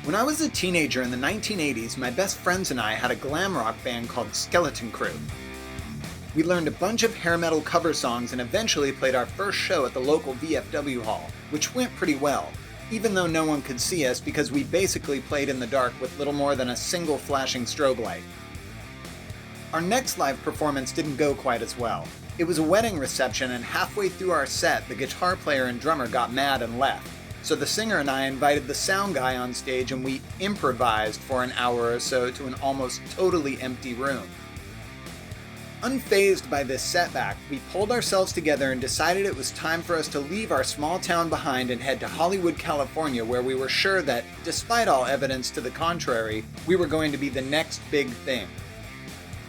When I was a teenager in the 1980s, my best friends and I had a glam rock band called Skeleton Crew. We learned a bunch of hair metal cover songs and eventually played our first show at the local VFW hall, which went pretty well, even though no one could see us because we basically played in the dark with little more than a single flashing strobe light. Our next live performance didn't go quite as well. It was a wedding reception, and halfway through our set, the guitar player and drummer got mad and left. So the singer and I invited the sound guy on stage and we improvised for an hour or so to an almost totally empty room. Unfazed by this setback, we pulled ourselves together and decided it was time for us to leave our small town behind and head to Hollywood, California, where we were sure that, despite all evidence to the contrary, we were going to be the next big thing.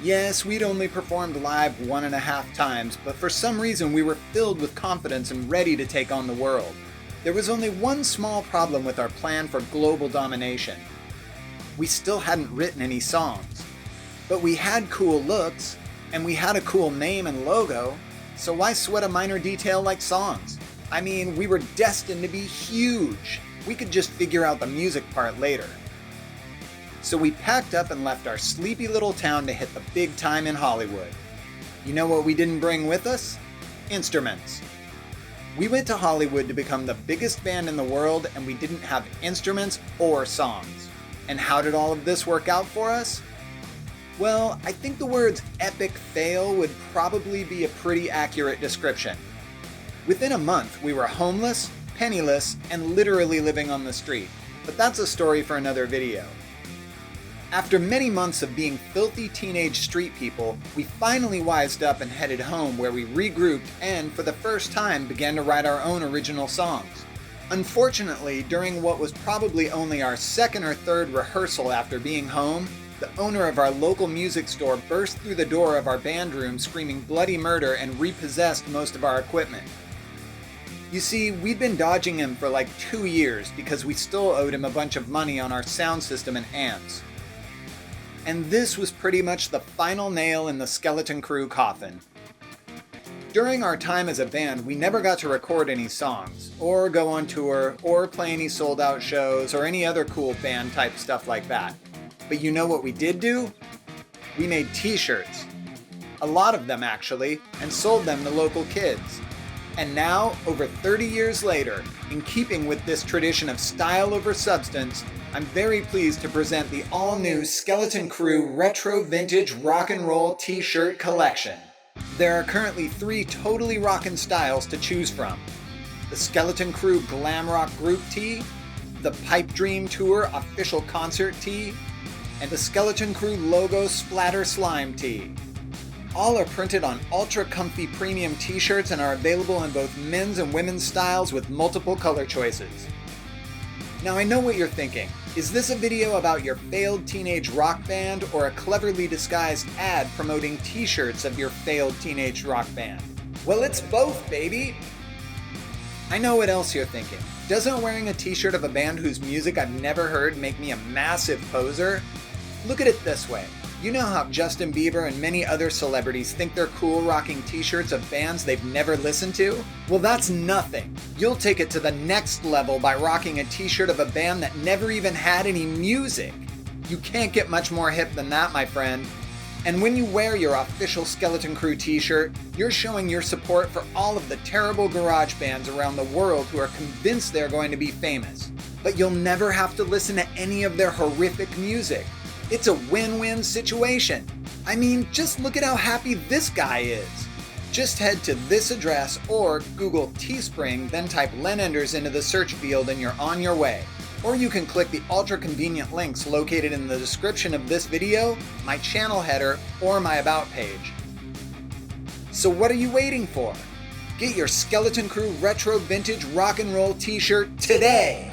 Yes, we'd only performed live 1.5 times, but for some reason we were filled with confidence and ready to take on the world. There was only one small problem with our plan for global domination. We still hadn't written any songs. But we had cool looks, and we had a cool name and logo, so why sweat a minor detail like songs? I mean, we were destined to be huge. We could just figure out the music part later. So we packed up and left our sleepy little town to hit the big time in Hollywood. You know what we didn't bring with us? Instruments. We went to Hollywood to become the biggest band in the world, and we didn't have instruments or songs. And how did all of this work out for us? Well, I think the words epic fail would probably be a pretty accurate description. Within a month, we were homeless, penniless, and literally living on the street. But that's a story for another video. After many months of being filthy teenage street people, we finally wised up and headed home, where we regrouped and, for the first time, began to write our own original songs. Unfortunately, during what was probably only our second or third rehearsal after being home, the owner of our local music store burst through the door of our band room screaming bloody murder and repossessed most of our equipment. You see, we'd been dodging him for like 2 years because we still owed him a bunch of money on our sound system and amps. And this was pretty much the final nail in the Skeleton Crew coffin. During our time as a band, we never got to record any songs, or go on tour, or play any sold-out shows, or any other cool band-type stuff like that. But you know what we did do? We made t-shirts. A lot of them, actually, and sold them to local kids. And now, over 30 years later, in keeping with this tradition of style over substance, I'm very pleased to present the all-new Skeleton Crew Retro Vintage Rock and Roll T-shirt collection. There are currently 3 totally rockin' styles to choose from. The Skeleton Crew Glam Rock Group Tee, the Pipe Dream Tour Official Concert Tee, and the Skeleton Crew Logo Splatter Slime Tee. All are printed on ultra-comfy premium t-shirts and are available in both men's and women's styles with multiple color choices. Now I know what you're thinking. Is this a video about your failed teenage rock band or a cleverly disguised ad promoting t-shirts of your failed teenage rock band? Well, it's both, baby! I know what else you're thinking. Doesn't wearing a t-shirt of a band whose music I've never heard make me a massive poser? Look at it this way. You know how Justin Bieber and many other celebrities think they're cool rocking t-shirts of bands they've never listened to? Well, that's nothing. You'll take it to the next level by rocking a t-shirt of a band that never even had any music. You can't get much more hip than that, my friend. And when you wear your official Skeleton Crew t-shirt, you're showing your support for all of the terrible garage bands around the world who are convinced they're going to be famous. But you'll never have to listen to any of their horrific music. It's a win-win situation. I mean, just look at how happy this guy is. Just head to this address or Google Teespring, then type Len Enders into the search field and you're on your way. Or you can click the ultra-convenient links located in the description of this video, my channel header, or my About page. So what are you waiting for? Get your Skeleton Crew Retro Vintage Rock and Roll t-shirt today!